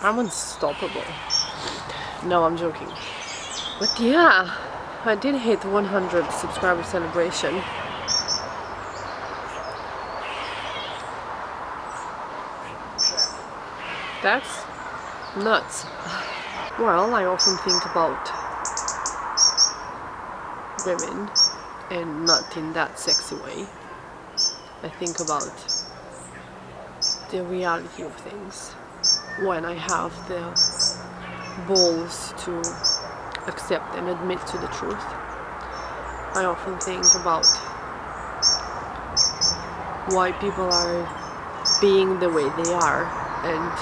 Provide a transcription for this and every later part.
I'm unstoppable. No, I'm joking. But yeah, I did hit 100 subscriber celebration. That's nuts. Well, I often think about women, and not in that sexy way. I think about the reality of things when I have the balls to accept and admit to the truth. I often think about why people are being the way they are, and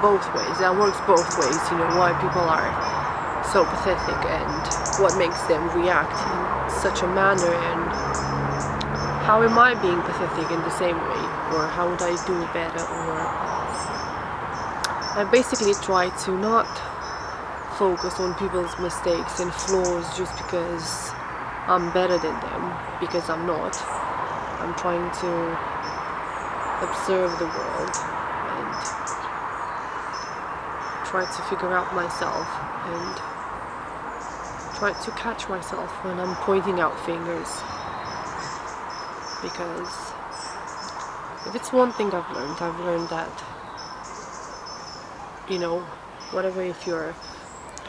both ways. That works both ways, you know, why people are so pathetic and what makes them react in such a manner, and how am I being pathetic in the same way, or how would I do better, or I basically try to not focus on people's mistakes and flaws just because I'm better than them, because I'm not. I'm trying to observe the world and try to figure out myself and try to catch myself when I'm pointing out fingers. Because if it's one thing I've learned that, you know, whatever, if you're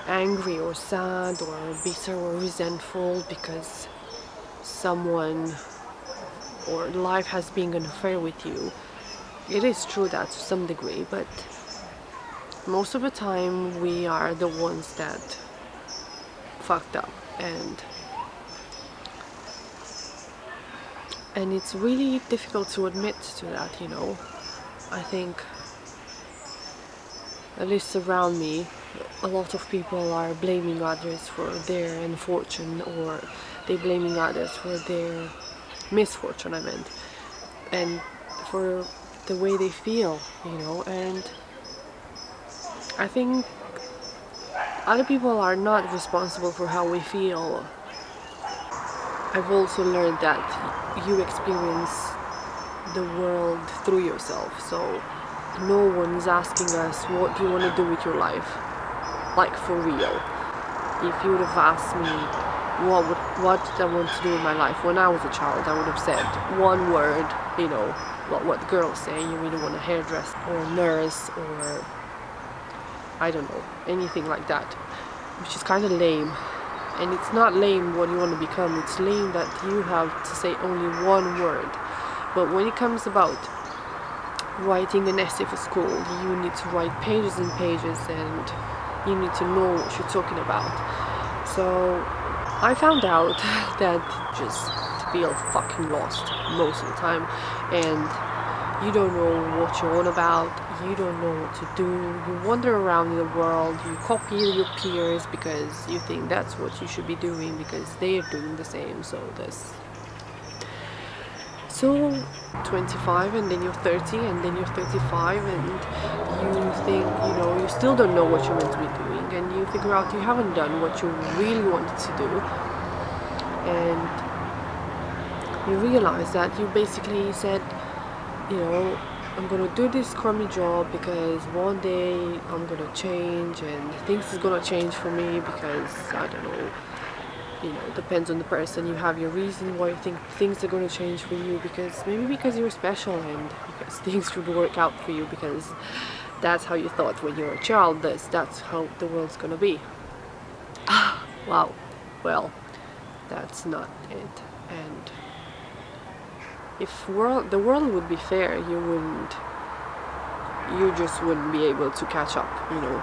angry or sad or bitter or resentful because someone or life has been unfair with you, it is true that to some degree, but most of the time we are the ones that fucked up, and it's really difficult to admit to that, you know. I think, at least around me, a lot of people are blaming others for their misfortune, or they're blaming others for their misfortune, and for the way they feel, you know. And I think other people are not responsible for how we feel. I've also learned that you experience the world through yourself, so no one's asking us what do you want to do with your life, like for real. If you would have asked me what I want to do with my life when I was a child, I would have said one word, you know, what girls say, you really want a hairdresser or a nurse or I don't know, anything like that, which is kind of lame. And it's not lame what you want to become, it's lame that you have to say only one word. But when it comes about writing an essay for school, you need to write pages and pages, and you need to know what you're talking about. So I found out that just feel fucking lost most of the time, and you don't know what you're on about, you don't know what to do, you wander around in the world, you copy your peers because you think that's what you should be doing because they're doing the same. So 25, and then you're 30, and then you're 35, and you think, you know, you still don't know what you're meant to be doing, and you figure out you haven't done what you really wanted to do, and you realize that you basically said, you know, I'm gonna do this crummy job because one day I'm gonna change and things is gonna change for me because, I don't know, you know, depends on the person. You have your reason why you think things are gonna change for you, because maybe because you're special and because things should work out for you because that's how you thought when you were a child, that's how the world's gonna be. Wow, well, that's not it. And if the world would be fair, you just wouldn't be able to catch up, you know.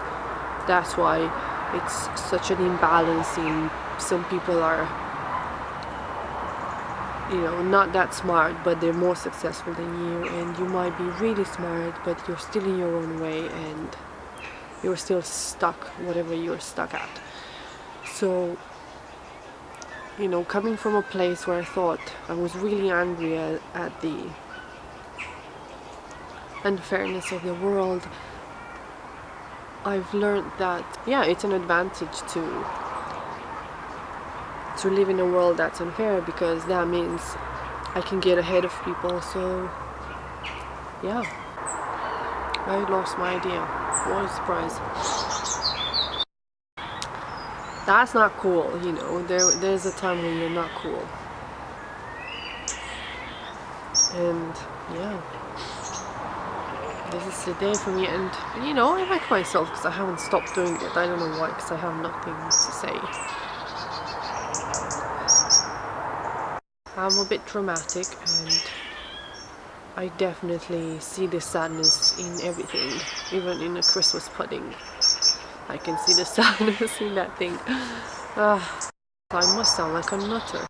That's why it's such an imbalance in some people are, you know, not that smart, but they're more successful than you, and you might be really smart, but you're still in your own way, and you're still stuck, whatever you're stuck at. So, you know, coming from a place where I thought I was really angry at the unfairness of the world, I've learned that, yeah, it's an advantage to live in a world that's unfair, because that means I can get ahead of people. So, yeah. I lost my idea. What a surprise. That's not cool, you know. There's a time when you're not cool. And yeah, this is the day for me, and you know, I like myself because I haven't stopped doing it. I don't know why, because I have nothing to say. I'm a bit dramatic, and I definitely see the sadness in everything, even in a Christmas pudding. I can see the sadness in that thing. I must sound like a nutter.